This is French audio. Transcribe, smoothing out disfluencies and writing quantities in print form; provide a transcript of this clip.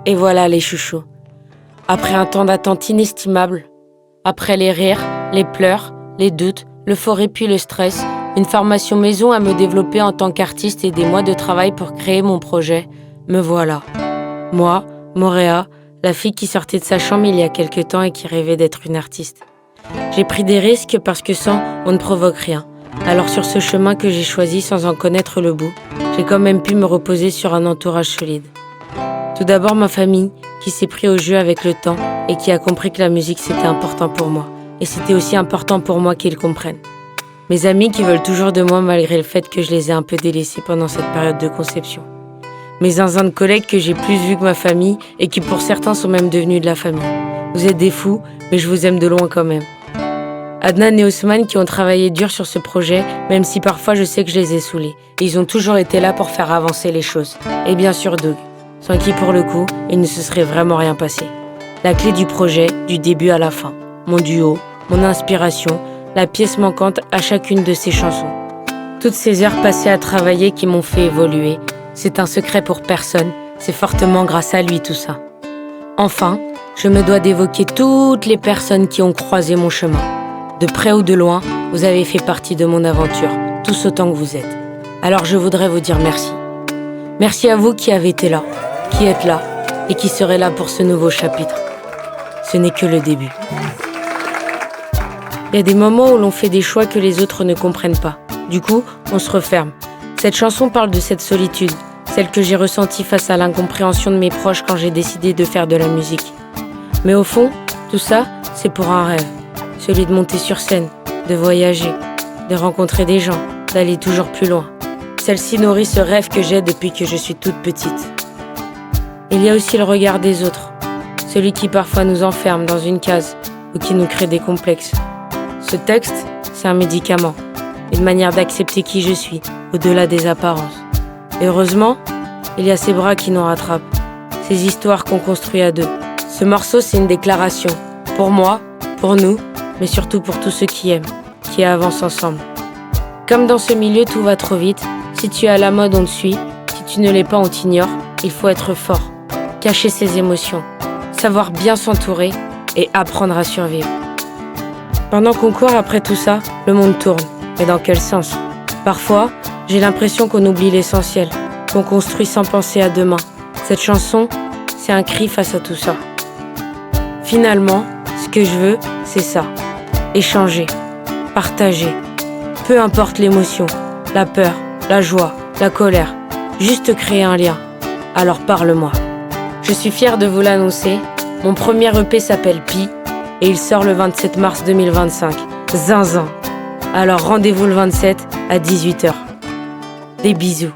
Et voilà les chouchous. Après un temps d'attente inestimable, après les rires, les pleurs, les doutes, l'euphorie puis le stress, une formation maison à me développer en tant qu'artiste et des mois de travail pour créer mon projet, me voilà. Moi, Moréa, la fille qui sortait de sa chambre il y a quelque temps et qui rêvait d'être une artiste. J'ai pris des risques parce que sans, on ne provoque rien. Alors sur ce chemin que j'ai choisi sans en connaître le bout, j'ai quand même pu me reposer sur un entourage solide. Tout d'abord ma famille, qui s'est pris au jeu avec le temps et qui a compris que la musique c'était important pour moi. Et c'était aussi important pour moi qu'ils comprennent. Mes amis qui veulent toujours de moi malgré le fait que je les ai un peu délaissés pendant cette période de conception. Mes zinzins de collègues que j'ai plus vus que ma famille et qui pour certains sont même devenus de la famille. Vous êtes des fous, mais je vous aime de loin quand même. Adnan et Ousmane qui ont travaillé dur sur ce projet, même si parfois je sais que je les ai saoulés. Et ils ont toujours été là pour faire avancer les choses. Et bien sûr Doug, sans qui pour le coup, il ne se serait vraiment rien passé. La clé du projet, du début à la fin. Mon duo, mon inspiration, la pièce manquante à chacune de ces chansons. Toutes ces heures passées à travailler qui m'ont fait évoluer, c'est un secret pour personne, c'est fortement grâce à lui tout ça. Enfin, je me dois d'évoquer toutes les personnes qui ont croisé mon chemin. De près ou de loin, vous avez fait partie de mon aventure, tous autant que vous êtes. Alors je voudrais vous dire merci. Merci à vous qui avez été là, qui êtes là et qui serez là pour ce nouveau chapitre. Ce n'est que le début. Il y a des moments où l'on fait des choix que les autres ne comprennent pas. Du coup, on se referme. Cette chanson parle de cette solitude, celle que j'ai ressentie face à l'incompréhension de mes proches quand j'ai décidé de faire de la musique. Mais au fond, tout ça, c'est pour un rêve. Celui de monter sur scène, de voyager, de rencontrer des gens, d'aller toujours plus loin. Celle-ci nourrit ce rêve que j'ai depuis que je suis toute petite. Il y a aussi le regard des autres, celui qui parfois nous enferme dans une case ou qui nous crée des complexes. Ce texte, c'est un médicament, une manière d'accepter qui je suis, au-delà des apparences. Et heureusement, il y a ces bras qui nous rattrapent, ces histoires qu'on construit à deux. Ce morceau, c'est une déclaration, pour moi, pour nous, mais surtout pour tous ceux qui aiment, qui avancent ensemble. Comme dans ce milieu, tout va trop vite. Si tu es à la mode, on te suit. Si tu ne l'es pas, on t'ignore. Il faut être fort, cacher ses émotions, savoir bien s'entourer et apprendre à survivre. Pendant qu'on court après tout ça, le monde tourne. Mais dans quel sens ? Parfois, j'ai l'impression qu'on oublie l'essentiel, qu'on construit sans penser à demain. Cette chanson, c'est un cri face à tout ça. Finalement, ce que je veux, c'est ça. Échanger, partager. Peu importe l'émotion, la peur, la joie, la colère. Juste créer un lien. Alors parle-moi. Je suis fière de vous l'annoncer. Mon premier EP s'appelle Pi et il sort le 27 mars 2025. Zinzin. Alors rendez-vous le 27 à 18h. Des bisous.